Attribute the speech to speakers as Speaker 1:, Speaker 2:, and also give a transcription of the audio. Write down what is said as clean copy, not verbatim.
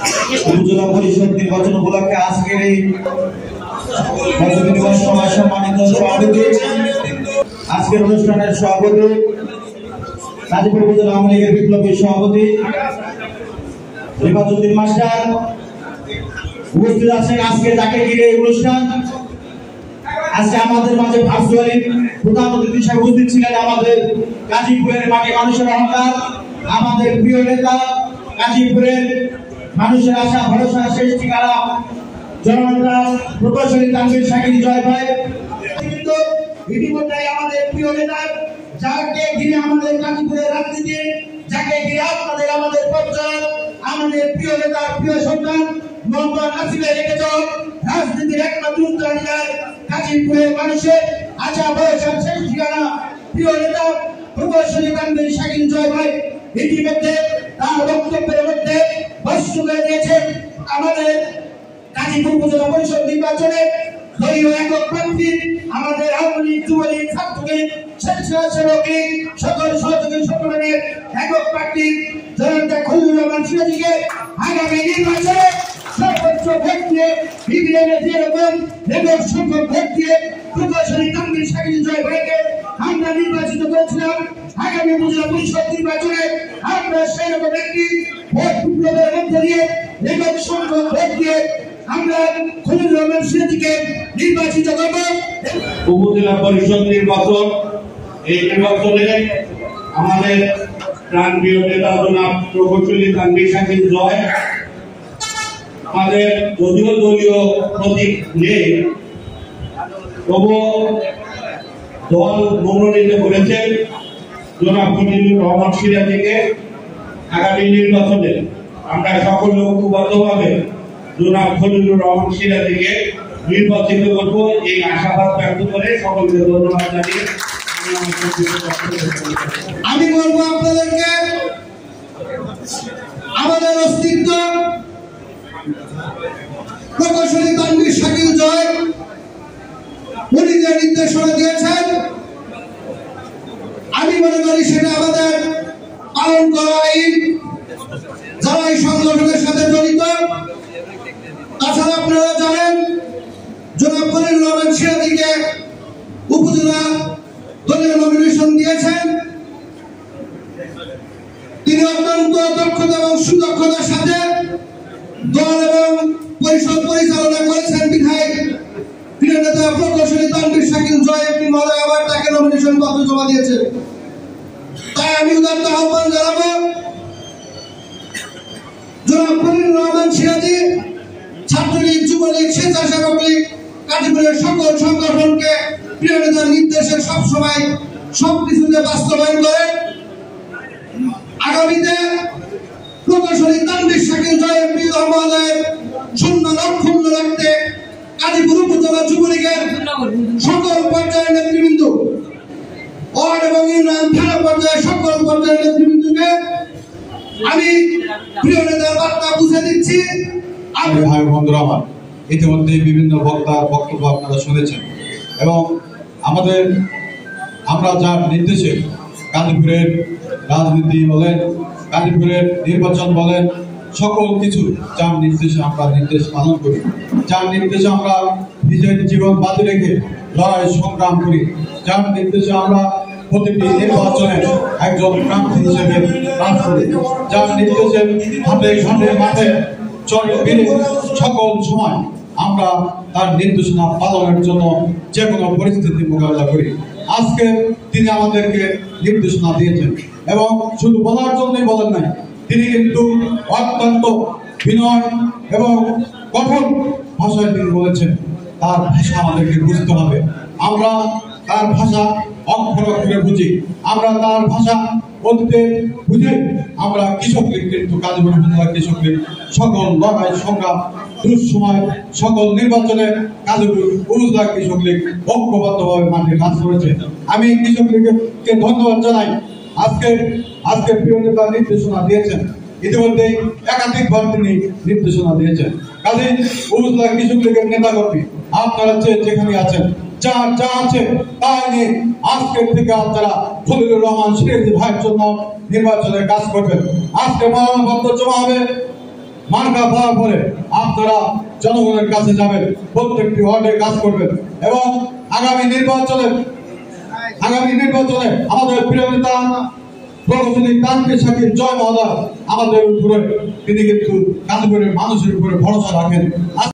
Speaker 1: উপজেলা পরিষদ নির্বাচন উপলক্ষে আজকের এই সম্মানিত সভাপতি, আজকের অনুষ্ঠানের সভাপতি, গাজীপুর উপজেলা আওয়ামী লীগের বিপ্লবী সভাপতি রিফাতুদ্দিন মাস্টার উপস্থিত আছেন। আজকে যাকে ঘিরে এই অনুষ্ঠান, আজকে আমাদের মাঝে ভার্চুয়ালি প্রধান অতিথি হিসেবে উপস্থিত ছিলেন আমাদের গাজীপুরের মাটি মানুষের অহংকার, আমাদের প্রিয় নেতা, গাজীপুরের মানুষের আশা ভরসা শেষ ঠিকানা জননেতা প্রকৌশলী তানভীর শাকিল জয় ভাই। কিন্তু ইতিমধ্যে আমাদের প্রিয় নেতা, যাকে ঘিরে আমাদের গাজীপুরের রাজনীতি, যাকে ঘিরে আপনাদের আমাদের পরিচয়, আমাদের প্রিয় নেতা, প্রিয় সন্তান মোহাম্মদ নাসিরের রেখে যাওয়া রাজনীতির একমাত্র উত্তরাধিকার, গাজীপুরের মানুষের আশা ভরসার শেষ ঠিকানা প্রিয় নেতা প্রকৌশলী তানভীর শাকিল জয় ভাই ইতিমধ্যে তার বক্তব্যের মধ্যে স্পষ্ট করে দিয়েছেন আমাদের গাজীপুর উপজেলা পরিষদ নির্বাচনে দলীয় একক প্রার্থী, আমাদের আওয়ামী লীগ, যুবলীগ, ছাত্রলীগ, স্বেচ্ছাসেবক লীগ সকল সহযোগী সংগঠনের একক প্রার্থী জনতা খলিলুর রহমান সিরাজীকে আগামী নির্বাচনে সর্বোচ্চ ভোট দিয়ে ইভিএমে যেরকম একক সংখ্যক ভোট দিয়ে প্রকৌশলী তানভীর শাকিল জয় ভাইকে আমরা নির্বাচিত করেছিলাম। আগামী উপজেলা পরিষদ নির্বাচনে আমরা সেরকম একটি ভোট বিপ্লবের মধ্য দিয়ে একক সংখ্যক ভোট দিয়ে আমরা খলিলুর রহমান সিরাজীকে নির্বাচিত করব।
Speaker 2: উপজেলা পরিষদ নির্বাচন, এই নির্বাচনে আমাদের প্রাণপ্রিয় নেতা জনাব প্রকৌশলী তানভীর শাকিল জয়, আমাদের যদিও দলীয় প্রতীক নেই তবু দল মনোনীত করেছেন জনাব খলিলুর রহমান সিরাজীকে। আগামী নির্বাচনে আমরা সকলে ঐক্যবদ্ধভাবে জনাব খলিলুর রহমান সিরাজীকে নির্বাচিত করব, এই আশাবাদ ব্যক্ত করে সকলকে ধন্যবাদ জানিয়ে
Speaker 1: আমি বলবো আপনাদেরকে আমাদের অস্তিত্ব প্রকৌশলী তানভীর শাকিল জয় উনি যে নির্দেশনা দিয়েছেন, আমি মনে করি সেটা আমাদের পালন করা আইন। যারা এই সংগঠনের সাথে জড়িত, তাছাড়া আপনারা জানেন জনাব খলিলুর রহমান সিরাজীকে উপজেলা দলীয় নমিনেশন দিয়েছেন। তিনি অত্যন্ত দক্ষতা এবং সুদক্ষতার সাথে দল এবং পরিষদ পরিচালনা করেছেন বিধায় প্রিয় নেতা প্রকৌশলী তানভীর শাকিল জয় একটি মহোদয় আবার তাকে নমিনেশন পত্র জমা দিয়েছে। তাই আমি উদাত্ত আহ্বান জানাবো জনাব খলিলুর রহমান সিরাজী, ছাত্রলীগ, যুবলীগ, স্বেচ্ছাসেবক লীগ, গাজীপুরের সকল সংগঠনকে প্রিয় নেতার নির্দেশে সবসময় সবকিছুতে বাস্তবায়ন করেন। আগামীতে প্রকৌশলী তানভীর শাকিল জয় এমপি মহোদয়ের সম্মান অক্ষুণ্ণ রাখতে গাজীপুর উপজেলা যুবলীগের সকল পর্যায়ের নেতৃবৃন্দ, ওয়ার্ড এবং ইউনিয়ন থানা পর্যায়ের সকল পর্যায়ের নেতৃবৃন্দকে আমি প্রিয় নেতার বার্তা বুঝে দিচ্ছি।
Speaker 3: ভাই বন্ধুরা, আমার ইতিমধ্যে বিভিন্ন বক্তার বক্তব্য আপনারা শুনেছেন এবং আমরা যার নির্দেশে গাজীপুরের রাজনীতি বলেন, গাজীপুরের নির্বাচন বলেন, সকল কিছু যার নির্দেশে আমরা নির্দেশ পালন করি, যার নির্দেশে আমরা নিজের জীবন বাজি রেখে লড়াই সংগ্রাম করি, যার নির্দেশে আমরা প্রতিটি নির্বাচনে একজন প্রার্থী হিসেবে কাজ করি, যার নির্দেশে হাতে ঘাটে মাঠে চলে বেড়ে সকল সময় আমরা তার নির্দেশনা পালনের জন্য যে কোনো পরিস্থিতি মোকাবেলা করি। আজকে তিনি আমাদেরকে নির্দেশনা দিয়েছেন এবং শুধু বলার জন্যই বলেন নাই, তিনি কিন্তু অত্যন্ত বিনয় এবং কঠোর ভাষায় তিনি বলেছেন। তার ভাষা আমাদেরকে বুঝতে হবে, আমরা তার ভাষা অক্ষর অক্ষরে বুঝি, আমরা তার ভাষা বলতে বুঝে আমরা কৃষক লীগ কিন্তু গাজীপুর উপজেলা কৃষক লীগ সকল লড়াই সংগ্রাম দুঃসময় সকল নির্বাচনে গাজীপুর উপজেলা কৃষক লীগ ঐক্যবদ্ধভাবে মাঠে কাজ করেছে। আমি কৃষক লীগকে ধন্যবাদ জানাই। আজকে প্রিয় নেতা নির্দেশনা দিয়েছেন, ইতিমধ্যে একাধিকবার তিনি নির্দেশনা দিয়েছেন। কাজে উপজেলা কৃষক লীগের নেতা কর্মী আপনারা যেখানে আছেন, যা আছে তাই নিয়ে আজকের থেকে আপনারা খলিলুর রহমান সিরাজী ভাইয়ের জন্য নির্বাচনে কাজ করবেন। আজকে মনোনয়নপত্র জমা হবে, মার্কা পাওয়ার পরে আপনারা জনগণের কাছে যাবেন, প্রত্যেকটি ওয়ার্ডে কাজ করবেন এবং আগামী নির্বাচনে আমাদের প্রিয় নেতা প্রগতিশীল তানভীর শাকিল জয় মহোদয় আমাদের উপরে তিনি কিন্তু গাজীপুরের মানুষের উপরে ভরসা রাখেন।